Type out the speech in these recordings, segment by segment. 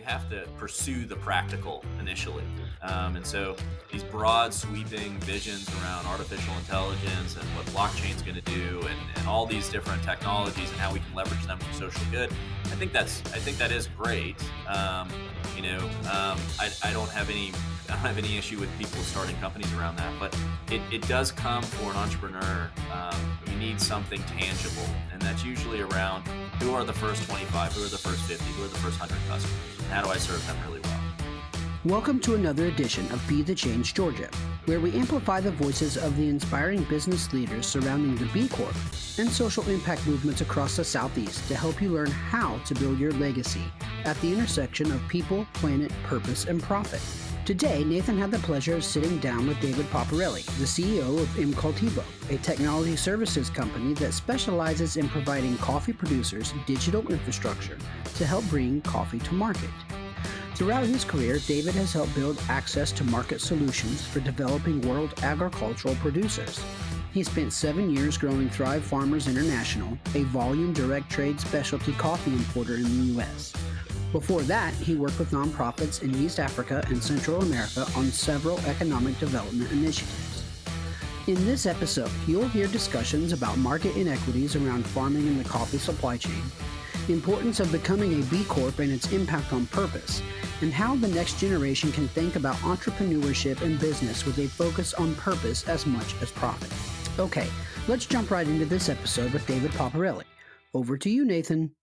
have to pursue the practical initially. And so these broad sweeping visions around artificial intelligence and what blockchain is going to do and all these different technologies and how we can leverage them for social good. I think that is great. I don't have any issue with people starting companies around that, but it does come for an entrepreneur. We need something tangible, and that's usually around who are the first 25, who are the first 50, who are the first 100 customers, and how do I serve them really well. Welcome to another edition of Be the Change Georgia, where we amplify the voices of the inspiring business leaders surrounding the B Corp and social impact movements across the Southeast to help you learn how to build your legacy at the intersection of people, planet, purpose, and profit. Today, Nathan had the pleasure of sitting down with David Paparelli, the CEO of M-Cultivo, a technology services company that specializes in providing coffee producers digital infrastructure to help bring coffee to market. Throughout his career, David has helped build access to market solutions for developing world agricultural producers. He spent 7 years growing Thrive Farmers International, a volume direct trade specialty coffee importer in the U.S. Before that, he worked with nonprofits in East Africa and Central America on several economic development initiatives. In this episode, you'll hear discussions about market inequities around farming in the coffee supply chain, importance of becoming a B Corp and its impact on purpose, and how the next generation can think about entrepreneurship and business with a focus on purpose as much as profit. Okay, let's jump right into this episode with David Paparelli. Over to you, Nathan.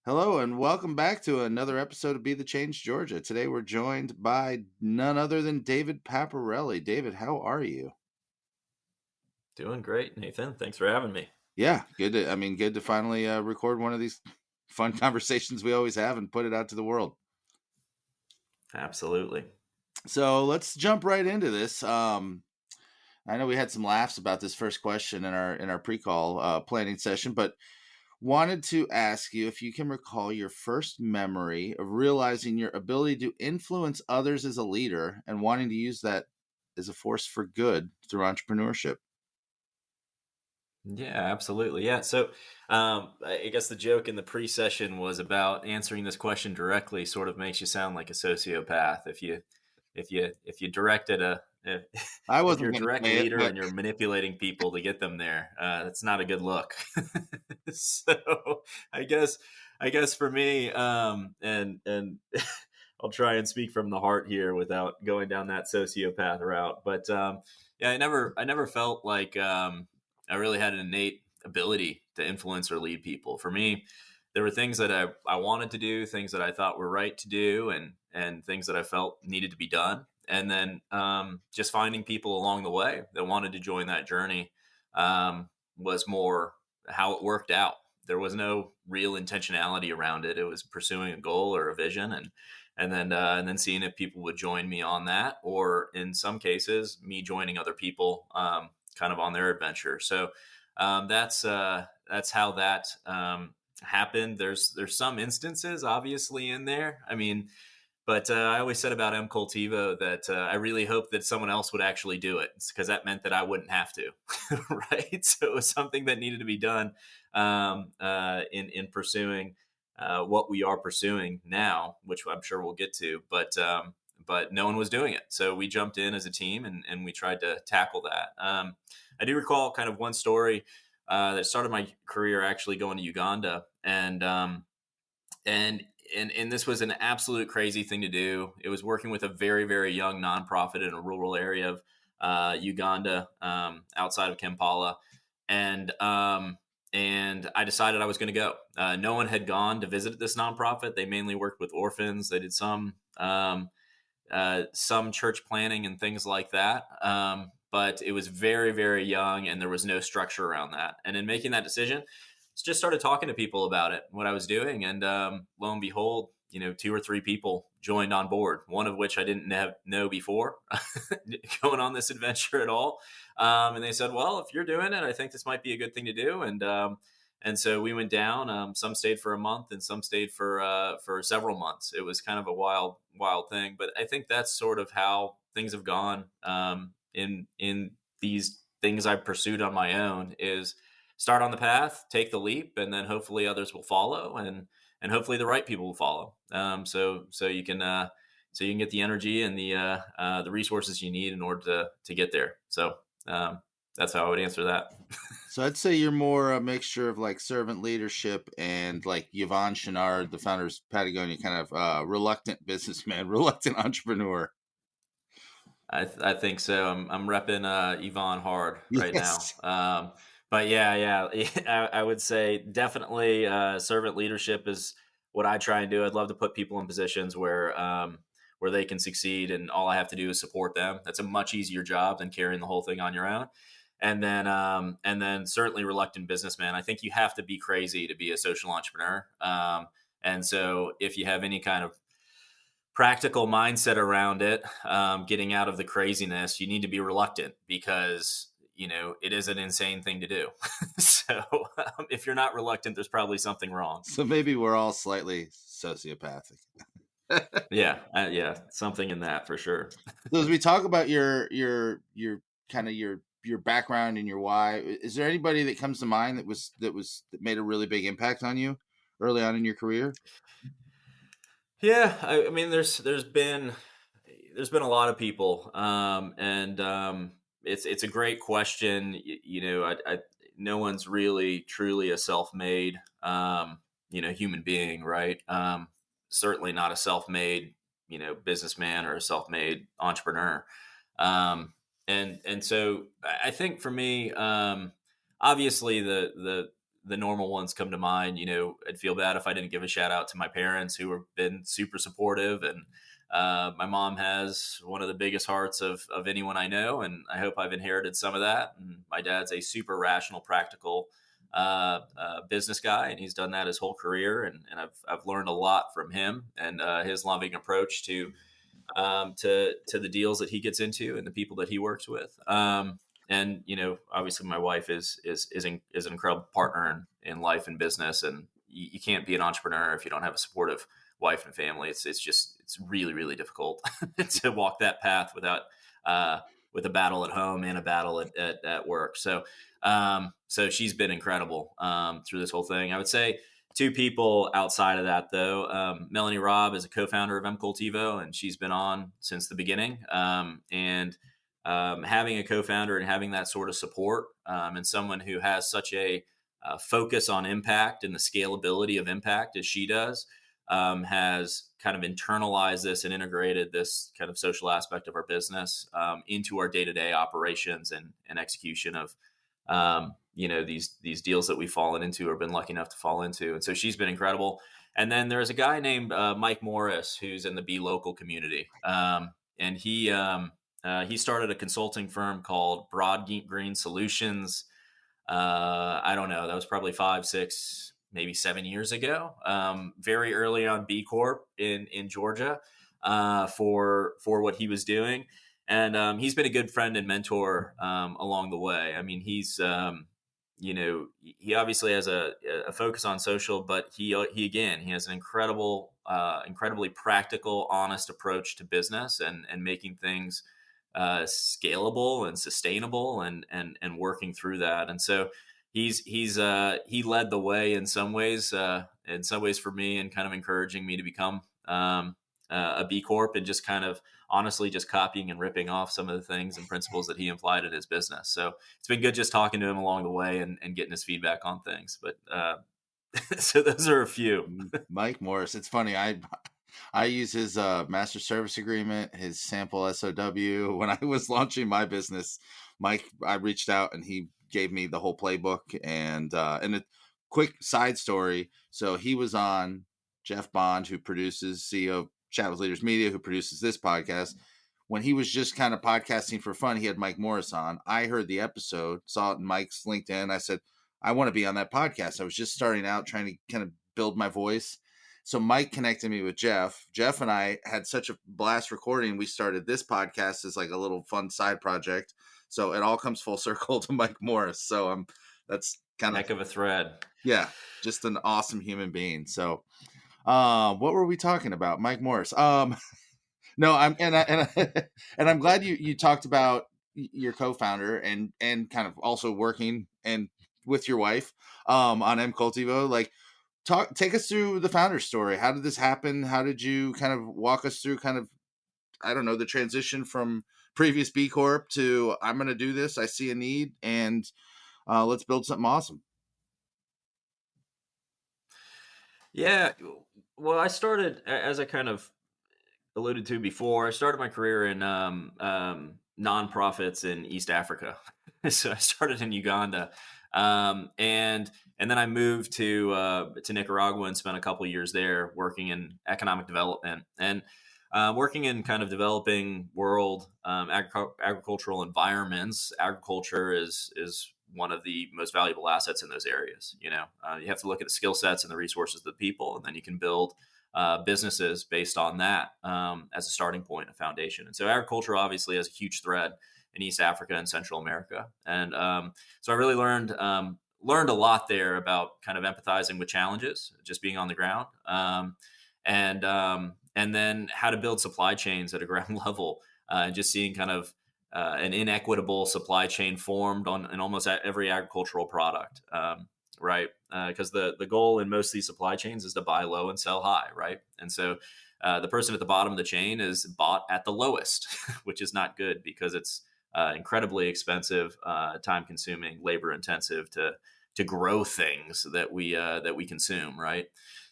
Hello, and welcome back to another episode of Be the Change Georgia. Today we're joined by none other than David Paparelli. David, how are you? Doing great, Nathan. Thanks for having me. Yeah, good to finally record one of these fun conversations we always have and put it out to the world. Absolutely. So let's jump right into this. I know we had some laughs about this first question in our pre-call planning session, but wanted to ask you if you can recall your first memory of realizing your ability to influence others as a leader and wanting to use that as a force for good through entrepreneurship. Yeah, absolutely. Yeah. So I guess the joke in the pre-session was about answering this question directly sort of makes you sound like a sociopath. If you directed if you're a direct leader and you're manipulating people to get them there, that's not a good look. So I guess for me, and I'll try and speak from the heart here without going down that sociopath route. But yeah, I never felt like I really had an innate ability to influence or lead people. For me, there were things that I wanted to do, things that I thought were right to do, and things that I felt needed to be done. And then just finding people along the way that wanted to join that journey was more how it worked out. There was no real intentionality around it. It was pursuing a goal or a vision, and then seeing if people would join me on that, or in some cases, me joining other people kind of on their adventure. So that's how that happened. There's some instances obviously in there. I mean, but I always said about M-Cultivo that I really hoped that someone else would actually do it, because that meant that I wouldn't have to, right? So it was something that needed to be done in pursuing what we are pursuing now, which I'm sure we'll get to. But no one was doing it. So we jumped in as a team and we tried to tackle that. I do recall kind of one story that started my career actually going to Uganda. And this was an absolute crazy thing to do. It was working with a very, very young nonprofit in a rural area of Uganda, outside of Kampala. And I decided I was going to go. No one had gone to visit this nonprofit. They mainly worked with orphans. They did some church planning and things like that. But it was very, very young and there was no structure around that. And in making that decision, just started talking to people about it, what I was doing. And lo and behold, 2 or 3 people joined on board, one of which I didn't know before going on this adventure at all. And they said, well, if you're doing it, I think this might be a good thing to do. And so we went down. Some stayed for a month and some stayed for several months. It was kind of a wild thing. But I think that's sort of how things have gone in these things I've pursued on my own, is start on the path, take the leap, and then hopefully others will follow. hopefully the right people will follow. So you can get the energy and the resources you need in order to get there. So that's how I would answer that. So I'd say you're more a mixture of like servant leadership and like Yvon Chouinard, the founder of Patagonia, kind of reluctant businessman, reluctant entrepreneur. I think so. I'm repping Yvonne hard right now. Yes. But yeah, I would say definitely servant leadership is what I try and do. I'd love to put people in positions where they can succeed, and all I have to do is support them. That's a much easier job than carrying the whole thing on your own. And then certainly reluctant businessman. I think you have to be crazy to be a social entrepreneur. And so if you have any kind of practical mindset around it, getting out of the craziness, you need to be reluctant because it is an insane thing to do. So if you're not reluctant, there's probably something wrong. So maybe we're all slightly sociopathic. Yeah, something in that for sure. So as we talk about your kind of your background and your why, is there anybody that comes to mind that made a really big impact on you early on in your career? Yeah, I mean, there's been a lot of people, and it's a great question. No one's really truly a self-made, human being, right? Certainly not a self-made, businessman or a self-made entrepreneur. And so I think for me, obviously the normal ones come to mind. I'd feel bad if I didn't give a shout out to my parents who have been super supportive, and my mom has one of the biggest hearts of anyone I know, and I hope I've inherited some of that. And my dad's a super rational, practical business guy, and he's done that his whole career, and I've learned a lot from him and his loving approach to the deals that he gets into and the people that he works with. And obviously my wife is an incredible partner in life and business, and you can't be an entrepreneur if you don't have a supportive wife and family. It's really, really difficult to walk that path without with a battle at home and a battle at work. So she's been incredible through this whole thing. I would say two people outside of that, though. Melanie Robb is a co-founder of M-Cultivo, and she's been on since the beginning. And having a co-founder and having that sort of support, and someone who has such a focus on impact and the scalability of impact as she does, has kind of internalized this and integrated this kind of social aspect of our business into our day-to-day operations and execution of these deals that we've fallen into or been lucky enough to fall into. And so she's been incredible. And then there's a guy named Mike Morris who's in the Be Local community, and he started a consulting firm called Broad Green Solutions. I don't know. That was probably 5, 6, maybe 7 years ago. Very early on B Corp in Georgia for what he was doing. And he's been a good friend and mentor along the way. I mean, he's he obviously has a focus on social, but he has an incredibly practical, honest approach to business and making things scalable and sustainable and working through that. And so he led the way in some ways for me, and kind of encouraging me to become a B Corp, and just kind of honestly just copying and ripping off some of the things and principles that he implied in his business. So it's been good just talking to him along the way and getting his feedback on things. But so those are a few. Mike Morris. It's funny. I use his master service agreement, his sample SOW. When I was launching my business, Mike, I reached out and he gave me the whole playbook. And a quick side story. So he was on Jeff Bond, who produces CEO of Chat with Leaders Media, who produces this podcast. When he was just kind of podcasting for fun, he had Mike Morris on. I heard the episode, saw it in Mike's LinkedIn. I said, I want to be on that podcast. I was just starting out trying to kind of build my voice. So Mike connected me with Jeff. Jeff and I had such a blast recording. We started this podcast as like a little fun side project. So it all comes full circle to Mike Morris. So that's kind of heck of a thread. Yeah, just an awesome human being. So what were we talking about? Mike Morris. No, I'm glad you talked about your co-founder and kind of also working and with your wife on M-Cultivo. Like, take us through the founder story. How did this happen? How did you kind of walk us through kind of, I don't know, the transition from previous B Corp to I'm going to do this. I see a need, and let's build something awesome. Yeah. Well, I started, as I kind of alluded to before, I started my career in nonprofits in East Africa. So I started in Uganda, and then I moved to Nicaragua and spent a couple of years there working in economic development and working in kind of developing world agricultural environments. Agriculture is one of the most valuable assets in those areas. You have to look at the skill sets and the resources of the people, and then you can build businesses based on that as a starting point, a foundation. And so agriculture obviously has a huge thread in East Africa and Central America. And so I really learned a lot there about kind of empathizing with challenges, just being on the ground, and then how to build supply chains at a ground level, and just seeing kind of an inequitable supply chain formed in almost every agricultural product. Right? Because the goal in most of these supply chains is to buy low and sell high, right? And so the person at the bottom of the chain is bought at the lowest, which is not good because it's incredibly expensive, time consuming, labor intensive to grow things that we consume, right?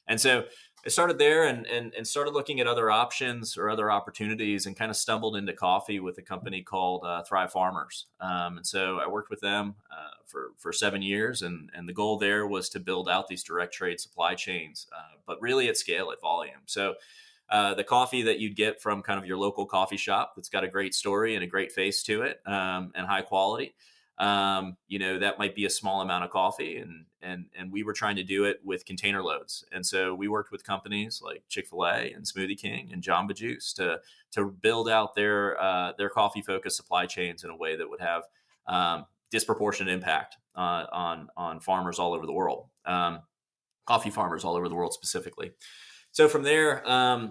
And so I started there and started looking at other options or other opportunities, and kind of stumbled into coffee with a company called Thrive Farmers. And so I worked with them for 7 years, and the goal there was to build out these direct trade supply chains, but really at scale, at volume. So the coffee that you'd get from kind of your local coffee shop that's got a great story and a great face to it, and high quality. That might be a small amount of coffee, and we were trying to do it with container loads. And so we worked with companies like Chick-fil-A and Smoothie King and Jamba Juice to build out their coffee focused supply chains in a way that would have disproportionate impact on farmers all over the world, coffee farmers all over the world specifically. So from there, I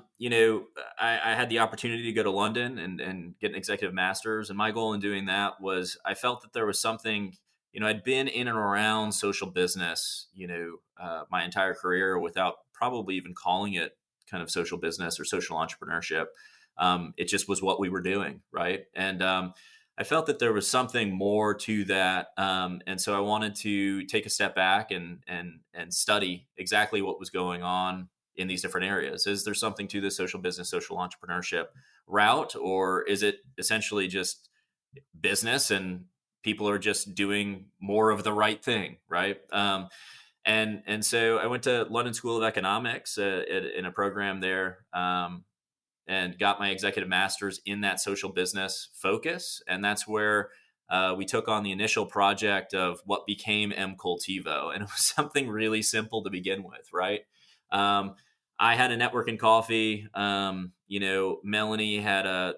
had the opportunity to go to London and get an executive master's. And my goal in doing that was I felt that there was something, I'd been in and around social business, my entire career without probably even calling it kind of social business or social entrepreneurship. It just was what we were doing, right? And I felt that there was something more to that. And so I wanted to take a step back and study exactly what was going on in these different areas. Is there something to the social business, social entrepreneurship route, or is it essentially just business and people are just doing more of the right thing, right? And so I went to London School of Economics in a program there, and got my executive master's in that social business focus, and that's where we took on the initial project of what became M-Cultivo, and it was something really simple to begin with, right? I had a network in coffee. Melanie had a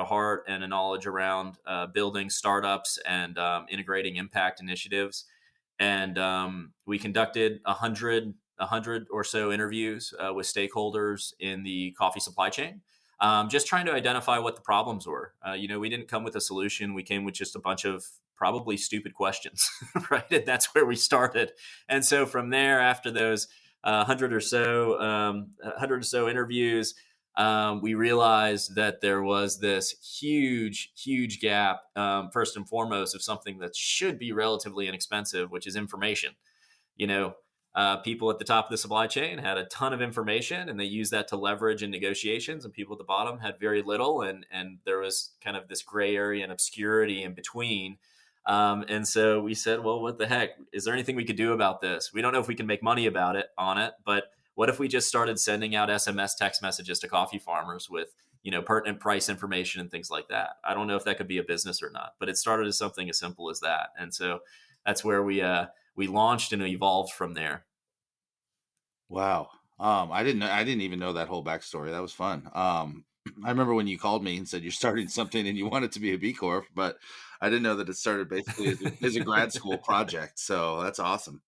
heart and a knowledge around building startups and integrating impact initiatives. And we conducted 100 or so interviews with stakeholders in the coffee supply chain, just trying to identify what the problems were. We didn't come with a solution. We came with just a bunch of probably stupid questions, right? And that's where we started. And so from there, after those 100 or so interviews, we realized that there was this huge gap, first and foremost, of something that should be relatively inexpensive, which is information. People at the top of the supply chain had a ton of information, and they used that to leverage in negotiations, and people at the bottom had very little, and there was kind of this gray area and obscurity in between. And so we said, well, what the heck? Is there anything we could do about this? We don't know if we can make money on it, but what if we just started sending out SMS text messages to coffee farmers with, pertinent price information and things like that? I don't know if that could be a business or not, but it started as something as simple as that. And so that's where we launched and evolved from there. Wow. I didn't even know that whole backstory. That was fun. I remember when you called me and said you're starting something and you want it to be a B Corp, but I didn't know that it started basically as a grad school project. So that's awesome.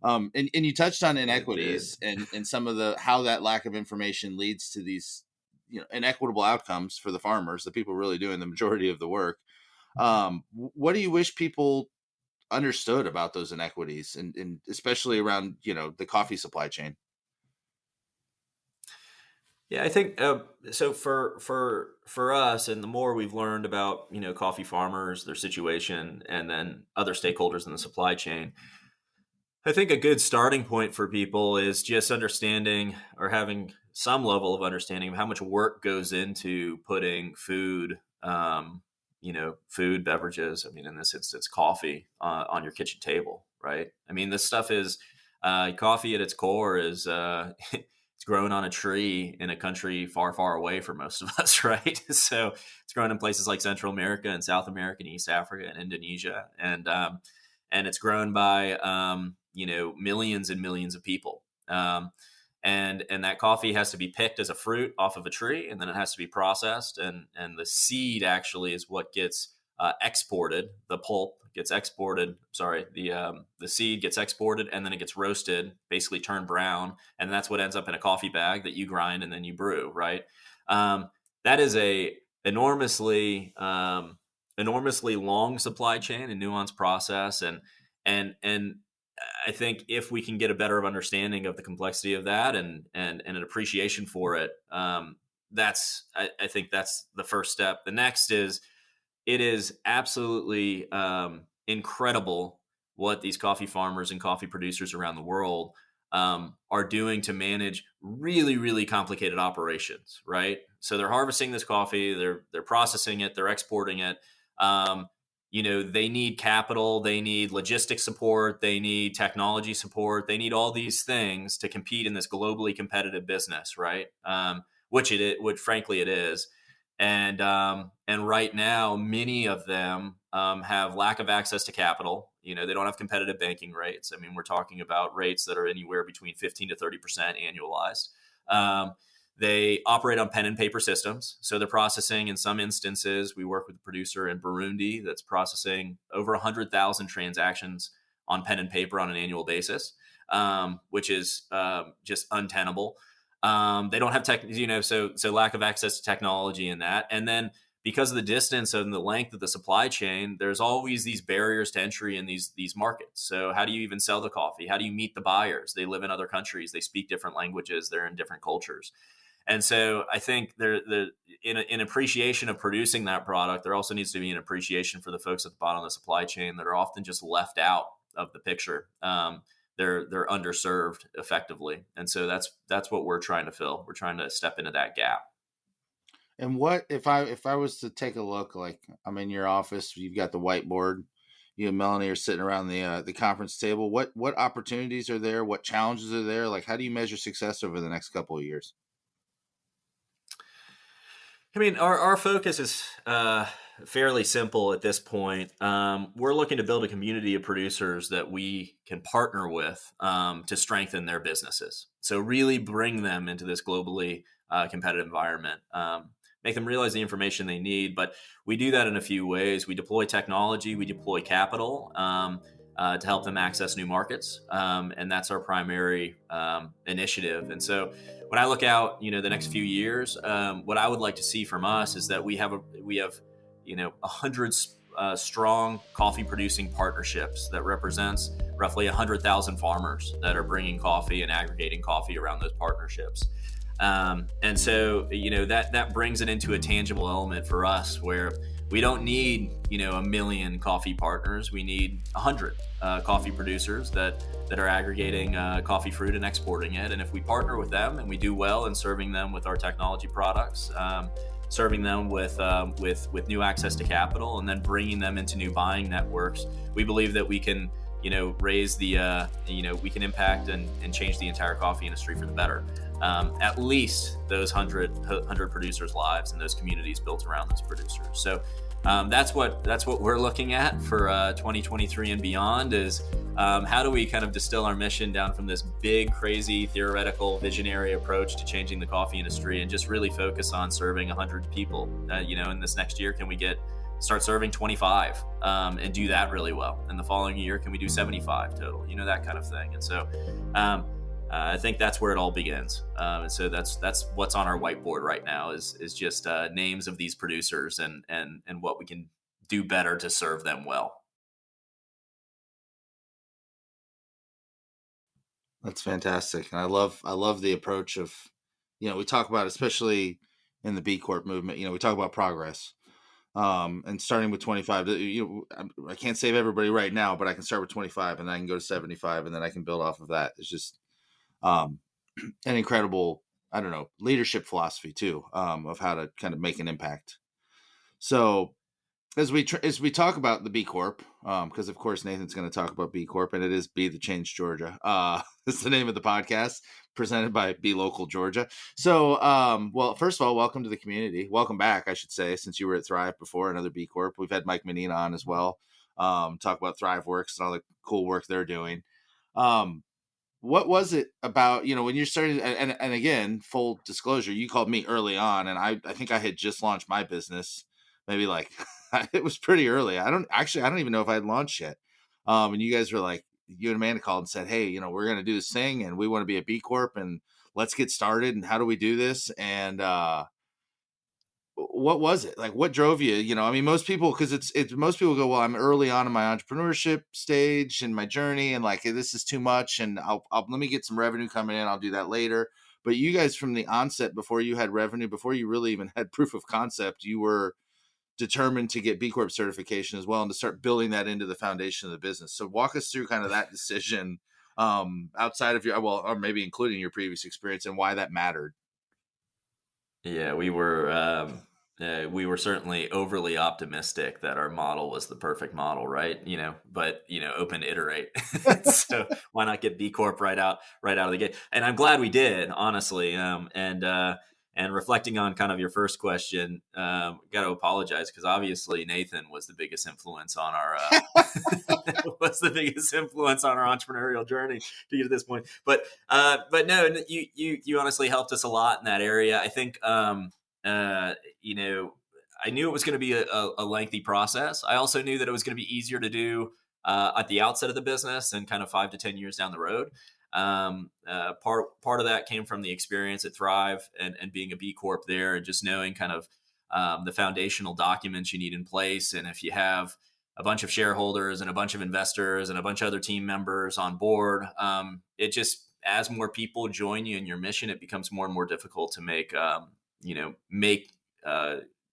And you touched on It did. inequities and some of how that lack of information leads to these, inequitable outcomes for the farmers, the people really doing the majority of the work. What do you wish people understood about those inequities, and especially around the coffee supply chain? Yeah, I think so. For us, and the more we've learned about coffee farmers, their situation, and then other stakeholders in the supply chain, I think a good starting point for people is just understanding or having some level of understanding of how much work goes into putting food, food, beverages. I mean, in this instance, coffee on your kitchen table, right? I mean, this stuff is coffee at its core is it's grown on a tree in a country far, far away from most of us, right? So it's grown in places like Central America and South America and East Africa and Indonesia, and it's grown by millions and millions of people. And that coffee has to be picked as a fruit off of a tree, and then it has to be processed, and the seed actually is what gets exported. The pulp gets exported. Sorry, the seed gets exported, and then it gets roasted, basically turned brown, and that's what ends up in a coffee bag that you grind and then you brew. Right. That is a enormously long supply chain and nuanced process, and I think if we can get a better understanding of the complexity of that and an appreciation for it, I think that's the first step. The next is it is absolutely incredible what these coffee farmers and coffee producers around the world are doing to manage really, really complicated operations. Right, so they're harvesting this coffee, they're processing it, they're exporting it. They need capital, they need logistic support, they need technology support, they need all these things to compete in this globally competitive business, right? Which frankly it is. And right now, many of them have lack of access to capital. They don't have competitive banking rates. I mean, we're talking about rates that are anywhere between 15 to 30% annualized. They operate on pen and paper systems. So they're processing, in some instances, we work with a producer in Burundi that's processing over 100,000 transactions on pen and paper on an annual basis, which is just untenable. They don't have so lack of access to technology in that. And then because of the distance and the length of the supply chain, there's always these barriers to entry in these markets. So how do you even sell the coffee? How do you meet the buyers? They live in other countries. They speak different languages. They're in different cultures. And so I think in appreciation of producing that product, there also needs to be an appreciation for the folks at the bottom of the supply chain that are often just left out of the picture. They're underserved effectively. And so that's what we're trying to fill. We're trying to step into that gap. And what if I was to take a look, like I'm in your office, you've got the whiteboard, you and Melanie are sitting around the conference table. What opportunities are there? What challenges are there? Like, how do you measure success over the next couple of years? I mean, our focus is fairly simple at this point. We're looking to build a community of producers that we can partner with to strengthen their businesses. So really bring them into this globally competitive environment, make them realize the information they need. But we do that in a few ways. We deploy technology, we deploy capital to help them access new markets. And that's our primary initiative. And so when I look out, the next few years, what I would like to see from us is that we have 100 strong coffee producing partnerships that represents roughly 100,000 farmers that are bringing coffee and aggregating coffee around those partnerships. And so, that brings it into a tangible element for us where we don't need, 1 million coffee partners. We need 100 coffee producers that are aggregating coffee fruit and exporting it. And if we partner with them and we do well in serving them with our technology products, serving them with new access to capital, and then bringing them into new buying networks, we believe that we can, raise the, we can impact and change the entire coffee industry for the better. At least those 100 producers' lives and those communities built around those producers. So that's what we're looking at for 2023 and beyond is how do we kind of distill our mission down from this big, crazy, theoretical, visionary approach to changing the coffee industry and just really focus on serving 100 people. In this next year, can we start serving 25 and do that really well? And the following year, can we do 75 total? That kind of thing. And so I think that's where it all begins. And so that's what's on our whiteboard right now is just names of these producers and what we can do better to serve them well. That's fantastic. And I love the approach of, we talk about, especially in the B Corp movement, we talk about progress. And starting with 25, I can't save everybody right now, but I can start with 25 and then I can go to 75 and then I can build off of that. It's just um, an incredible, I don't know, leadership philosophy too, of how to kind of make an impact. So as we talk about the B Corp, because of course Nathan's going to talk about B Corp, and it is Be the Change Georgia. It's the name of the podcast, presented by Be Local Georgia. So, well, first of all, welcome to the community. Welcome back, I should say, since you were at Thrive before, another B Corp. We've had Mike Menina on as well, talk about Thrive Works and all the cool work they're doing. What was it about, when you started, and again, full disclosure, you called me early on, and I think I had just launched my business, maybe like it was pretty early. I don't even know if I had launched yet. And you guys were like, you and Amanda called and said, hey, we're going to do this thing and we want to be a B Corp and let's get started. And how do we do this? And what was it like? What drove you? I mean, most people, because it's most people go, well, I'm early on in my entrepreneurship stage and my journey, and like, hey, this is too much, and I'll let me get some revenue coming in. I'll do that later. But you guys, from the onset, before you had revenue, before you really even had proof of concept, you were determined to get B Corp certification as well, and to start building that into the foundation of the business. So walk us through kind of that decision, outside of your, well, or maybe including your previous experience, and why that mattered. Yeah, we were certainly overly optimistic that our model was the perfect model, right? But open to iterate. So why not get B Corp right out of the gate? And I'm glad we did, honestly. And reflecting on kind of your first question, got to apologize because obviously Nathan was the biggest influence on our entrepreneurial journey to get to this point. But no, you honestly helped us a lot in that area. I think I knew it was going to be a lengthy process. I also knew that it was going to be easier to do at the outset of the business and kind of 5 to 10 years down the road. Part of that came from the experience at Thrive and being a B Corp there, and just knowing kind of the foundational documents you need in place. And if you have a bunch of shareholders and a bunch of investors and a bunch of other team members on board, it just, as more people join you in your mission, it becomes more and more difficult to make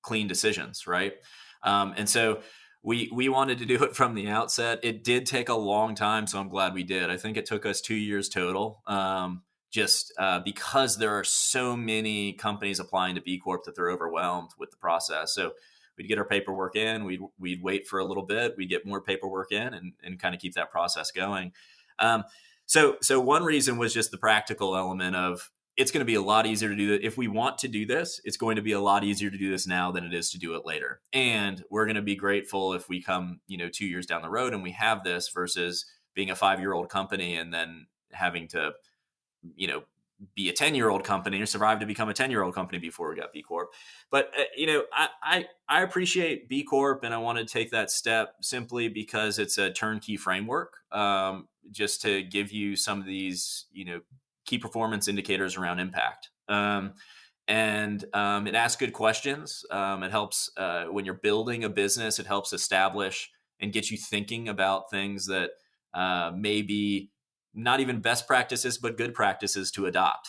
clean decisions, right? And so we wanted to do it from the outset. It did take a long time, so I'm glad we did. I think it took us 2 years total, because there are so many companies applying to B Corp that they're overwhelmed with the process. So we'd get our paperwork in, we'd wait for a little bit, we'd get more paperwork in, and kind of keep that process going. So one reason was just the practical element of, it's going to be a lot easier to do that. If we want to do this, it's going to be a lot easier to do this now than it is to do it later. And we're going to be grateful if we come, 2 years down the road and we have this, versus being a 5-year-old company and then having to, be a 10-year-old company or survive to become a 10-year-old company before we got B Corp. But, I appreciate B Corp, and I want to take that step simply because it's a turnkey framework, just to give you some of these, key performance indicators around impact. And it asks good questions. It helps when you're building a business, it helps establish and get you thinking about things that may be not even best practices, but good practices to adopt,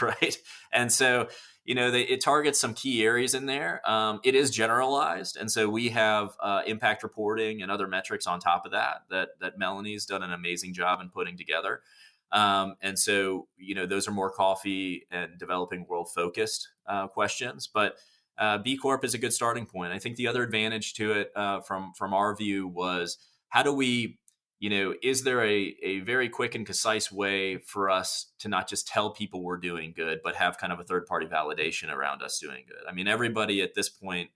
right? And so, it targets some key areas in there. It is generalized. And so we have impact reporting and other metrics on top of that Melanie's done an amazing job in putting together. And so, those are more coffee and developing world focused questions, but B Corp is a good starting point. I think the other advantage to it from our view was, how do we, is there a very quick and concise way for us to not just tell people we're doing good, but have kind of a third party validation around us doing good? I mean, everybody at this point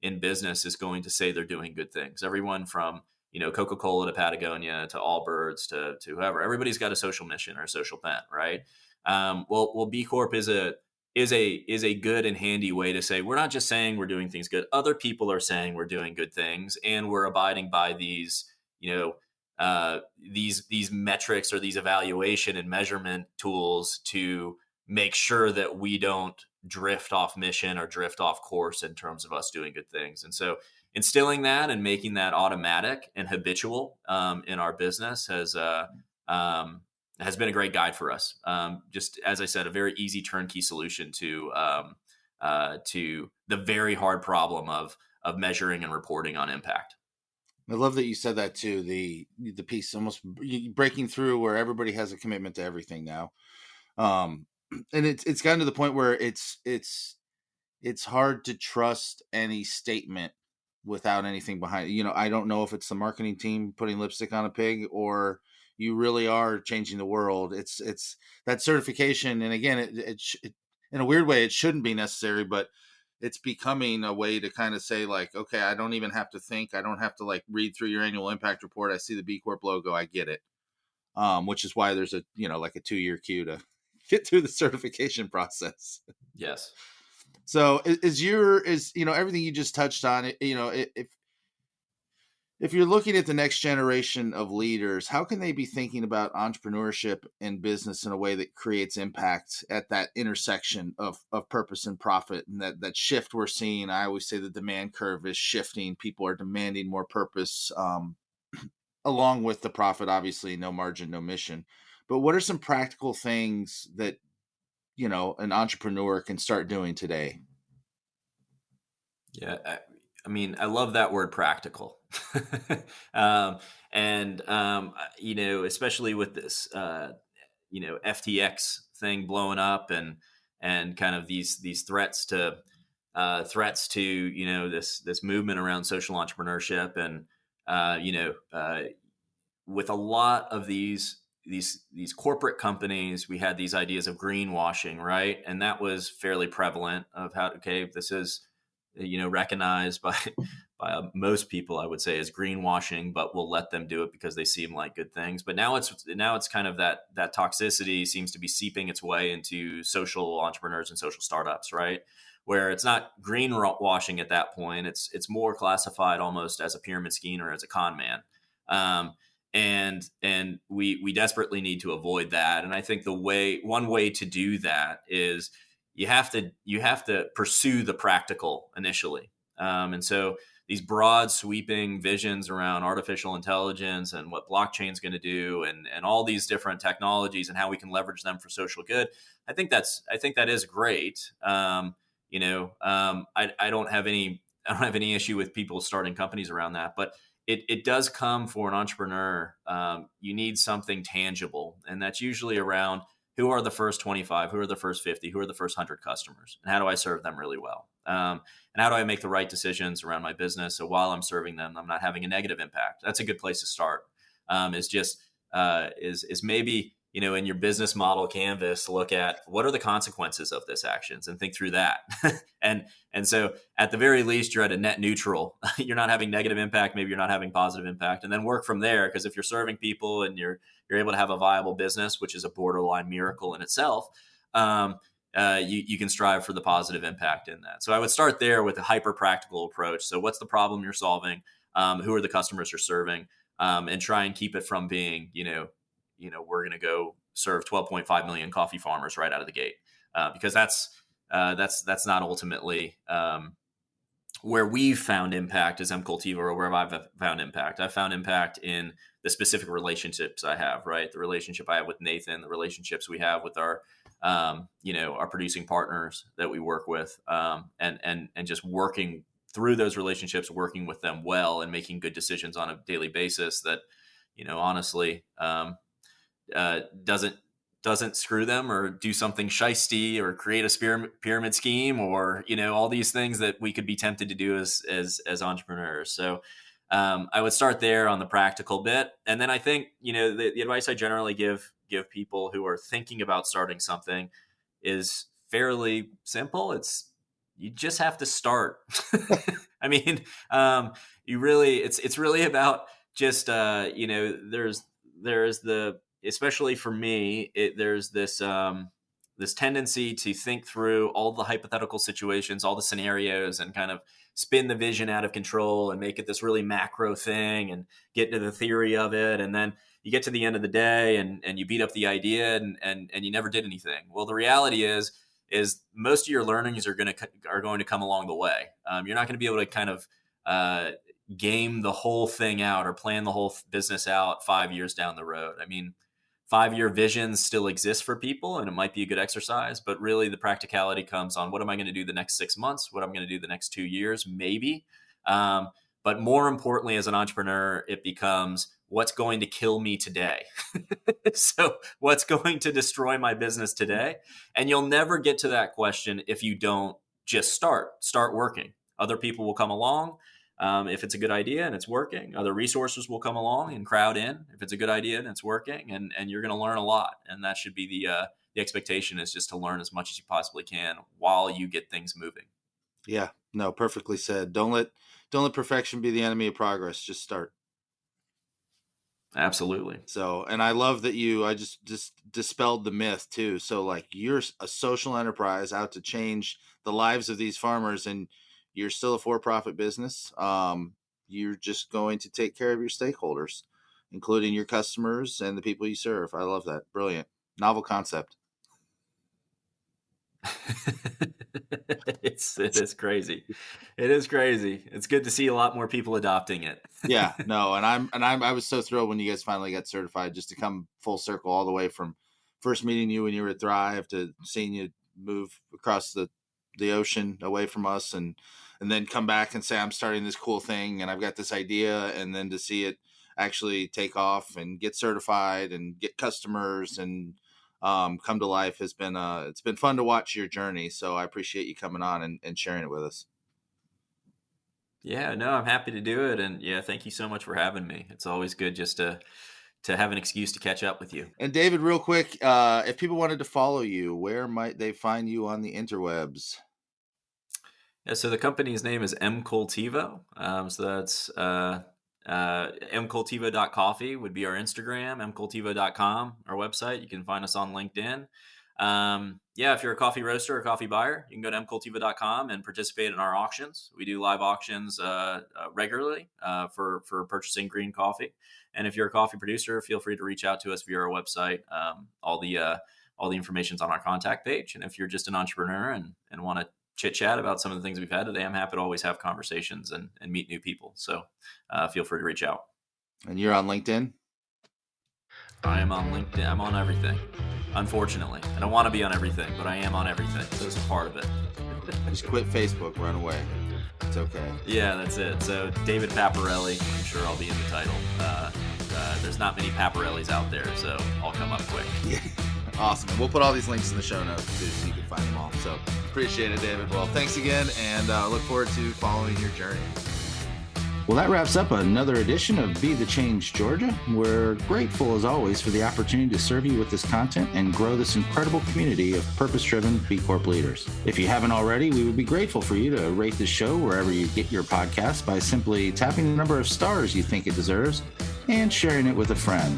in business is going to say they're doing good things. Everyone from Coca-Cola to Patagonia to Allbirds to whoever, everybody's got a social mission or a social bent, right? Well, B Corp is a good and handy way to say, we're not just saying we're doing things good. Other people are saying we're doing good things, and we're abiding by these, these metrics or these evaluation and measurement tools to make sure that we don't drift off mission or drift off course in terms of us doing good things. And so instilling that and making that automatic and habitual in our business has has been a great guide for us. Just as I said, a very easy turnkey solution to the very hard problem of measuring and reporting on impact. I love that you said that too. The piece almost breaking through where everybody has a commitment to everything now, and it's gotten to the point where it's hard to trust any statement without anything behind it. I don't know if it's the marketing team putting lipstick on a pig or you really are changing the world. It's that certification, and again, it in a weird way, it shouldn't be necessary, but it's becoming a way to kind of say like, okay, I don't even have to think. I don't have to like read through your annual impact report. I see the B Corp logo. I get it. Which is why there's like a 2-year queue to get through the certification process. Yes. So is everything you just touched on, if you're looking at the next generation of leaders, how can they be thinking about entrepreneurship and business in a way that creates impact at that intersection of purpose and profit, and that shift we're seeing? I always say the demand curve is shifting. People are demanding more purpose, along with the profit, obviously, no margin, no mission. But what are some practical things that, an entrepreneur can start doing today? Yeah. I love that word practical. Especially with this, FTX thing blowing up and kind of these threats to, this movement around social entrepreneurship. And, with a lot of these corporate companies, we had these ideas of greenwashing, right? And that was fairly prevalent of how, okay, this is, recognized by most people, I would say, as greenwashing, but we'll let them do it because they seem like good things. But now it's kind of that toxicity seems to be seeping its way into social entrepreneurs and social startups, right? Where it's not greenwashing at that point. It's more classified almost as a pyramid scheme or as a con man. And we desperately need to avoid that. And I think one way to do that is you have to pursue the practical initially. And so these broad sweeping visions around artificial intelligence and what blockchain is going to do and all these different technologies and how we can leverage them for social good. I think that is great. I don't have any issue with people starting companies around that, but it does come for an entrepreneur. You need something tangible, and that's usually around who are the first 25, who are the first 50, who are the first 100 customers, and how do I serve them really well? And how do I make the right decisions around my business so while I'm serving them, I'm not having a negative impact? That's a good place to start. Is maybe, in your business model canvas, look at what are the consequences of this actions and think through that. and so at the very least, you're at a net neutral. You're not having negative impact. Maybe you're not having positive impact, and then work from there. Because if you're serving people and you're able to have a viable business, which is a borderline miracle in itself, you can strive for the positive impact in that. So I would start there with a hyper practical approach. So what's the problem you're solving? Who are the customers you're serving? And try and keep it from being, we're going to go serve 12.5 million coffee farmers right out of the gate, because that's not ultimately where we've found impact as M-Cultivo, or where I've found impact. I've found impact in the specific relationships I have, right? The relationship I have with Nathan, the relationships we have with our producing partners that we work with, and just working through those relationships, working with them well, and making good decisions on a daily basis that, honestly, doesn't screw them or do something shisty or create a pyramid scheme or, all these things that we could be tempted to do as entrepreneurs. So I would start there on the practical bit. And then I think, the advice I generally give people who are thinking about starting something is fairly simple. You just have to start. I mean, it's really about just, there's especially for me, there's this tendency to think through all the hypothetical situations, all the scenarios, and kind of spin the vision out of control and make it this really macro thing and get into the theory of it. And then you get to the end of the day and you beat up the idea and you never did anything. Well, the reality is most of your learnings are going to come along the way. You're not going to be able to kind of game the whole thing out or plan the whole business out 5 years down the road. I mean, 5-year visions still exist for people, and it might be a good exercise, but really the practicality comes on what am I going to do the next 6 months, what I'm going to do the next 2 years, maybe. But more importantly, as an entrepreneur, it becomes what's going to kill me today. So what's going to destroy my business today? And you'll never get to that question if you don't just start working. Other people will come along. If it's a good idea and it's working, other resources will come along and crowd in. If it's a good idea and it's working, and you're going to learn a lot. And that should be the expectation, is just to learn as much as you possibly can while you get things moving. Yeah, no, perfectly said. Don't let perfection be the enemy of progress. Just start. Absolutely. So, and I love that I just dispelled the myth too. So like, you're a social enterprise out to change the lives of these farmers, and you're still a for-profit business. You're just going to take care of your stakeholders, including your customers and the people you serve. I love that. Brilliant. Novel concept. It is crazy. It is crazy. It's good to see a lot more people adopting it. Yeah, no. And I was so thrilled when you guys finally got certified, just to come full circle all the way from first meeting you when you were at Thrive to seeing you move across the ocean away from us, and then come back and say, I'm starting this cool thing and I've got this idea, and then to see it actually take off and get certified and get customers and come to life has been it's been fun to watch your journey. So I appreciate you coming on and sharing it with us. Yeah, no, I'm happy to do it. And yeah, thank you so much for having me. It's always good just to have an excuse to catch up with you. And David, real quick, if people wanted to follow you, where might they find you on the interwebs? Yeah, so the company's name is M-Cultivo. So that's mcultivo.coffee would be our Instagram, mcultivo.com, our website. You can find us on LinkedIn. If you're a coffee roaster or coffee buyer, you can go to mcultivo.com and participate in our auctions. We do live auctions regularly for purchasing green coffee. And if you're a coffee producer, feel free to reach out to us via our website. All the information's on our contact page. And if you're just an entrepreneur and want to chit chat about some of the things we've had today, I'm happy to always have conversations and meet new people. So feel free to reach out. And you're on LinkedIn? I am on LinkedIn. I'm on everything. Unfortunately, I don't want to be on everything, but I am on everything. So it's a part of it. Just quit Facebook, run away. It's okay. Yeah, that's it. So David Paparelli, I'm sure I'll be in the title. There's not many Paparellis out there, so I'll come up quick. Yeah. Awesome. And we'll put all these links in the show notes too, so you can find them all. So appreciate it, David. Well, thanks again, and look forward to following your journey. Well, that wraps up another edition of Be the Change Georgia. We're grateful, as always, for the opportunity to serve you with this content and grow this incredible community of purpose-driven B Corp leaders. If you haven't already, we would be grateful for you to rate this show wherever you get your podcasts by simply tapping the number of stars you think it deserves and sharing it with a friend.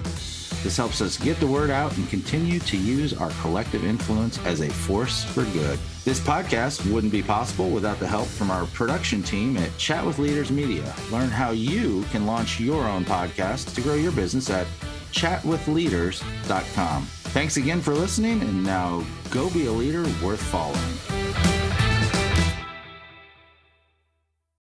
This helps us get the word out and continue to use our collective influence as a force for good. This podcast wouldn't be possible without the help from our production team at Chat with Leaders Media. Learn how you can launch your own podcast to grow your business at chatwithleaders.com. Thanks again for listening, and now go be a leader worth following.